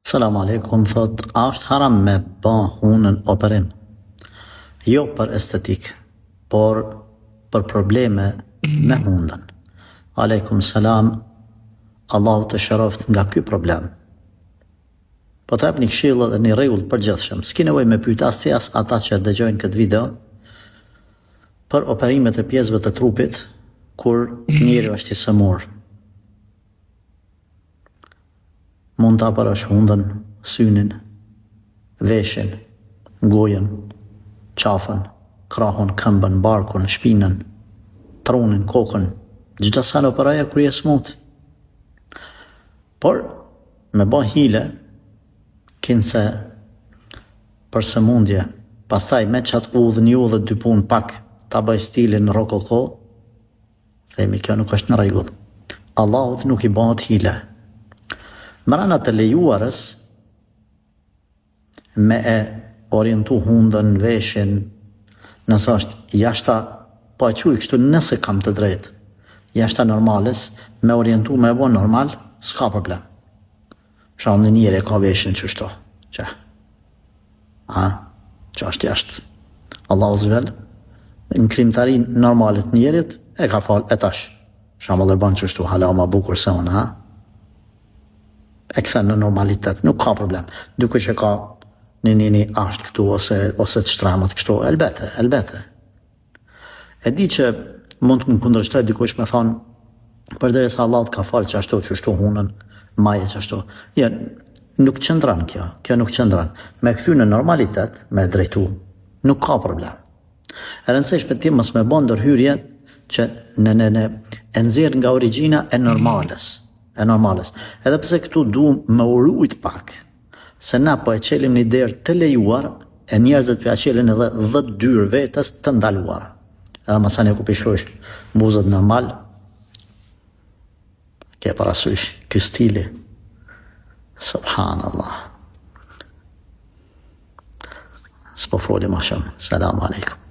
Salam aleikum, thot, a është haram me ba hunën operim? Jo për estetik, por për probleme me hundën. Aleikum salam, Allahu të shëroft nga ky problem. Po të një këshillë dhe një rregull përgjithshëm. S'ki nevojë me pyet as ata që dëgjojnë këtë video për operimet e pjesëve të trupit kur njeriu është i sëmur. Mund ta parash hundën, synin, veshin, gojën, qafën, krahun, këmbën, barkun, shpinën, trunin, kokën, gjitha sa në operaja kur je smut. Por, me ba hile, kinse për sëmundje, pastaj me qatë udhë një udhë dy punë pak, ta bëj stilin rokoko, themi kjo nuk është në rregull. Allahut nuk i bëhet hile. Mrana të lejuarës me e orientu hundën, veshin, nëse është jashta, po e quj kështu nëse kam të drejtë, jashta normalës, me orientu me e bo normal, s'ka problem. Shaun në njëre ka veshin qështo, që është jashtë. Allahu zvel, në krimtarin normalit njerit, e ka fal e tash. Shaun dhe ban qështu, hala ma bukur se unë, e këthen në normalitet, nuk ka problem. Duke që ka një ashtë këtu, ose të shtramët kështu, elbete. E di që mund të më kundërshtoj dikush me thonë, përderisa Allah të ka falë që ashtu hunën, maje që ashtu. Ja, nuk qëndran kjo nuk qëndran. Me këthy në normalitet, me drejtu, nuk ka problem. E rëndësishme ti mos me bën ndërhyrje që në nxjerr nga origjina e normalës. Edhe pse këtu du me urujt pak, se na po e qelim një derë të lejuar, e njerëzit për e qelin edhe 10 dyrë vetës të ndaluar. Edhe masani ku pishosh buzët normal, ke parasysh, ky stili, subhanallah. S'po foli ma shumë, salam aleikum.